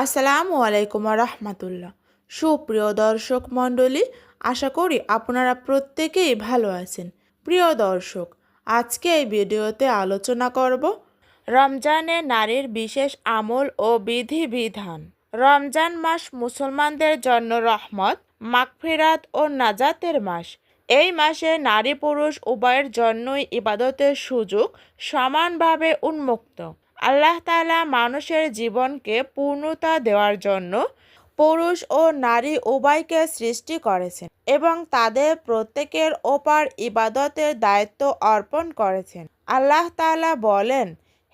আসসালামু আলাইকুম রহমতুল্লাহ। সুপ্রিয় দর্শক মণ্ডলী, আশা করি আপনারা প্রত্যেকেই ভালো আছেন। প্রিয় দর্শক, আজকে এই ভিডিওতে আলোচনা করব রমজানে নারীর বিশেষ আমল ও বিধিবিধান। রমজান মাস মুসলমানদের জন্য রহমত, মাগফিরাত ও নাজাতের মাস। এই মাসে নারী পুরুষ উভয়ের জন্যই ইবাদতের সুযোগ সমানভাবে উন্মুক্ত। আল্লাহ তাআলা মানুষের জীবনকে পূর্ণতা দেওয়ার জন্য পুরুষ ও নারী উভয়কে সৃষ্টি করেছেন এবং তাদের প্রত্যেকের ওপর ইবাদতের দায়িত্ব অর্পণ করেছেন। আল্লাহ তাআলা বলেন,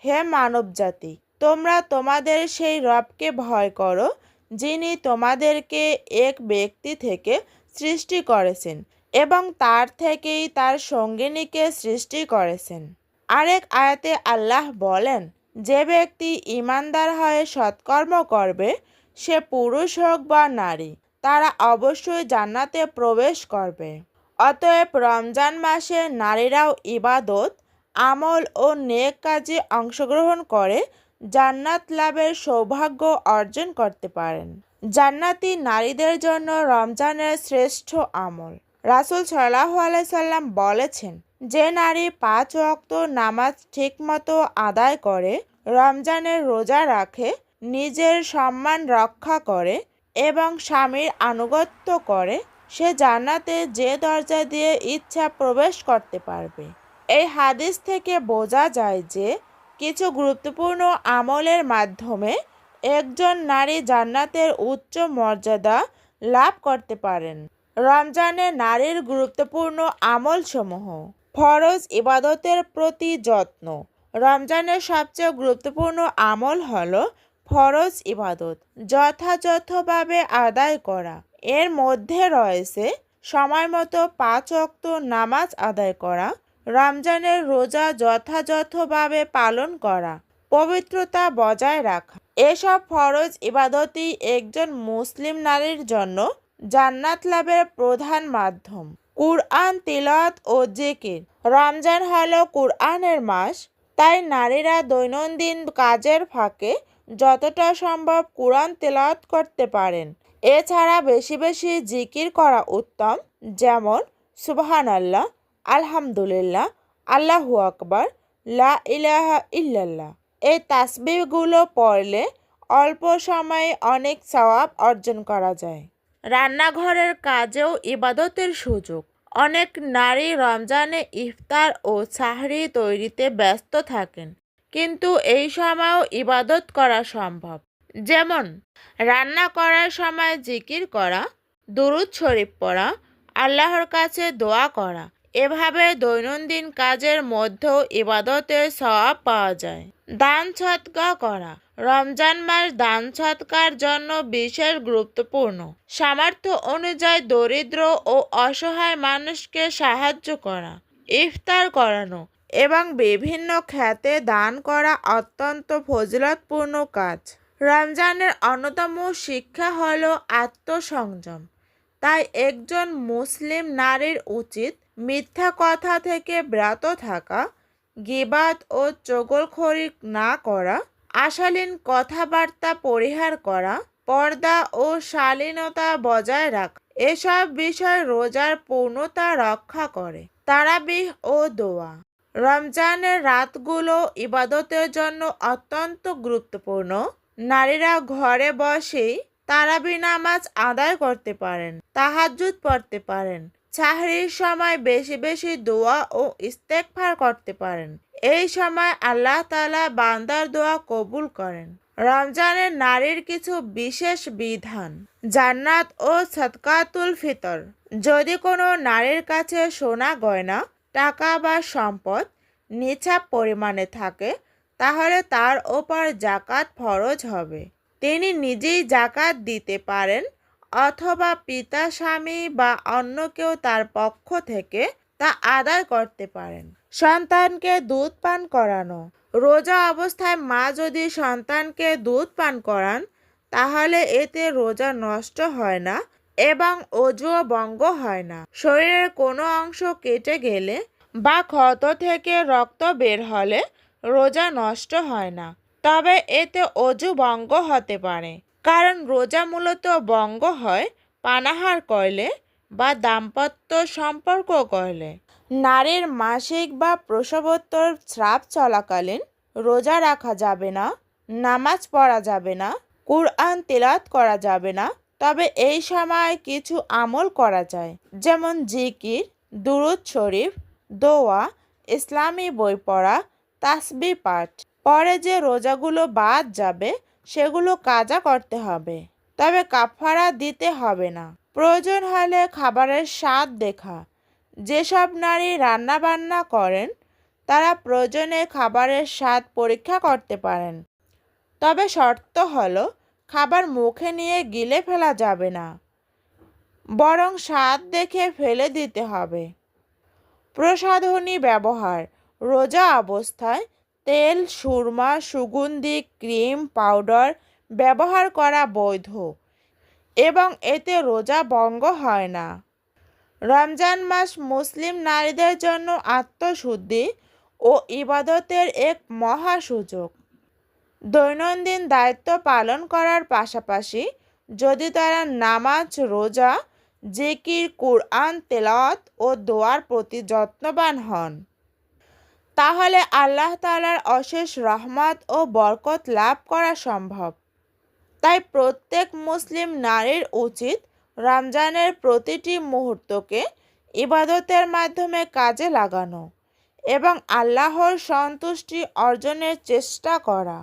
হে মানবজাতি, তোমরা তোমাদের সেই রবকে ভয় করো যিনি তোমাদেরকে এক ব্যক্তি থেকে সৃষ্টি করেছেন এবং তার থেকেই তার সঙ্গিনীকে সৃষ্টি করেছেন। আরেক আয়াতে আল্লাহ বলেন, যে ব্যক্তি ঈমানদার হয়ে সৎকর্ম করবে, সে পুরুষ হোক বা নারী, তারা অবশ্যই জান্নাতে প্রবেশ করবে। অতএব রমজান মাসে নারীরাও ইবাদত, আমল ও নেক কাজে অংশগ্রহণ করে জান্নাত লাভের সৌভাগ্য অর্জন করতে পারেন। জান্নাতি নারীদের জন্য রমজানের শ্রেষ্ঠ আমল। রাসূল সাল্লাল্লাহু আলাইহি সাল্লাম বলেছেন, যে নারী 5 ওয়াক্ত নামাজ ঠিকমতো আদায় করে, রমজানের রোজা রাখে, নিজের সম্মান রক্ষা করে এবং স্বামীর আনুগত্য করে, সে জান্নাতে যে দরজা দিয়ে ইচ্ছা প্রবেশ করতে পারবে। এই হাদিস থেকে বোঝা যায় যে কিছু গুরুত্বপূর্ণ আমলের মাধ্যমে একজন নারী জান্নাতের উচ্চ মর্যাদা লাভ করতে পারেন। রমজানে নারীর গুরুত্বপূর্ণ আমলসমূহ। ফরজ ইবাদতের প্রতি যত্ন। রমজানের সবচেয়ে গুরুত্বপূর্ণ আমল হলো ফরজ ইবাদত যথাযথভাবে আদায় করা। এর মধ্যে রয়েছে সময়মতো 5 ওয়াক্ত নামাজ আদায় করা, রমজানের রোজা যথাযথভাবে পালন করা, পবিত্রতা বজায় রাখা। এসব ফরজ ইবাদতই একজন মুসলিম নারীর জন্য জান্নাত লাভের প্রধান মাধ্যম। কুরআন তিলাওয়াত ও জিকির। রমজান হলো কুরআনের মাস, তাই নারীরা দৈনন্দিন কাজের ফাঁকে যতটা সম্ভব কুরআন তিলাওয়াত করতে পারেন। এছাড়া বেশি বেশি জিকির করা উত্তম, যেমন সুবহানাল্লাহ, আলহামদুলিল্লাহ, আল্লাহু আকবার, লা ইলাহা ইল্লাল্লাহ। এই তাসবিহগুলো পড়লে অল্প সময়ে অনেক সওয়াব অর্জন করা যায়। রান্নাঘরের কাজেও ইবাদতের সুযোগ। অনেক নারী রমজানে ইফতার ও সাহরি তৈরিতে ব্যস্ত থাকেন, কিন্তু এই সময়ও ইবাদত করা সম্ভব। যেমন রান্না করার সময় জিকির করা, দুরূদ শরীফ পড়া, আল্লাহর কাছে দোয়া করা। এভাবে দৈনন্দিন কাজের মধ্যেও ইবাদতের সওয়াব পাওয়া যায়। দান সদকা করা। রমজান মাস দান সদকার জন্য বিশেষ গুরুত্বপূর্ণ। সামর্থ্য অনুযায়ী দরিদ্র ও অসহায় মানুষকে সাহায্য করা, ইফতার করানো এবং বিভিন্ন খাতে দান করা অত্যন্ত ফজিলতপূর্ণ কাজ। রমজানের অন্যতম শিক্ষা হলো আত্মসংযম। তাই একজন মুসলিম নারীর উচিত মিথ্যা কথা থেকে বিরত থাকা, গীবাত ও চগলখড়ি না করা, অশালীন কথাবার্তা পরিহার করা, পর্দা ও শালীনতা বজায় রাখা। এসব বিষয় রোজার পূর্ণতা রক্ষা করে। তারাবিহ ও দোয়া। রমজানের রাতগুলো ইবাদতের জন্য অত্যন্ত গুরুত্বপূর্ণ। নারীরা ঘরে বসেই তারাবি নামাজ আদায় করতে পারেন, তাহাজ্জুদ পড়তে পারেন, সাহরির সময় বেশি বেশি দোয়া ও ইস্তেগফার করতে পারেন। এই সময় আল্লাহ তাআলা বান্দার দোয়া কবুল করেন। রমজানের নারীর কিছু বিশেষ বিধান। জান্নাত ও সাদকাতুল ফিতর। যদি কোনো নারীর কাছে সোনা গয়না, টাকা বা সম্পদ নিছাব পরিমাণে থাকে, তাহলে তার ওপর যাকাত ফরজ হবে। তিনি নিজেই যাকাত দিতে পারেন অথবা পিতা, স্বামী বা অন্য কেউ তার পক্ষ থেকে তা আদায় করতে পারেন। সন্তানকে দুধ পান করানো। রোজা অবস্থায় মা যদি সন্তানকে দুধ পান করান, তাহলে এতে রোজা নষ্ট হয় না এবং অজুও ভঙ্গ হয় না। শরীরের কোনো অংশ কেটে গেলে বা ক্ষত থেকে রক্ত বের হলে রোজা নষ্ট হয় না, তবে এতে অজু ভঙ্গ হতে পারে। কারণ রোজা মূলত ভঙ্গ হয় পানাহার করলে বা দাম্পত্য সম্পর্ক করলে। নারীর মাসিক বা প্রসবোত্তর স্রাব চলাকালীন রোজা রাখা যাবে না, নামাজ পড়া যাবে না, কুরআন তিলাওয়াত করা যাবে না। তবে এই সময় কিছু আমল করা যায়, যেমন জিকির, দুরূদ শরীফ, দোয়া, ইসলামী বই পড়া, তাসবিহ পাঠ। পরে যে রোজাগুলো বাদ যাবে সেগুলো কাজা করতে হবে, তবে কাফারা দিতে হবে না। প্রয়োজন হলে খাবারের স্বাদ দেখা। যেসব নারী রান্নাবান্না করেন তারা প্রয়োজনে খাবারের স্বাদ পরীক্ষা করতে পারেন, তবে শর্ত হলো খাবার মুখে নিয়ে গিলে ফেলা যাবে না, বরং স্বাদ দেখে ফেলে দিতে হবে। প্রসাধনী ব্যবহার। রোজা অবস্থায় তেল, সুরমা, সুগন্ধি, ক্রিম, পাউডার ব্যবহার করা বৈধ এবং এতে রোজা ভঙ্গ হয় না। রমজান মাস মুসলিম নারীদের জন্য আত্মশুদ্ধি ও ইবাদতের এক মহা সুযোগ। দৈনন্দিন দায়িত্ব পালন করার পাশাপাশি যদি তারা নামাজ, রোজা, জিকির, কুরআন তেলাওয়াত ও দোয়ার প্রতি যত্নবান হন, তাহলে আল্লাহ তাআলার অশেষ রহমত ও বরকত লাভ করা সম্ভব। তাই প্রত্যেক মুসলিম নারীর উচিত রমজানের প্রতিটি মুহূর্তকে ইবাদতের মাধ্যমে কাজে লাগানো এবং আল্লাহর সন্তুষ্টি অর্জনের চেষ্টা করা।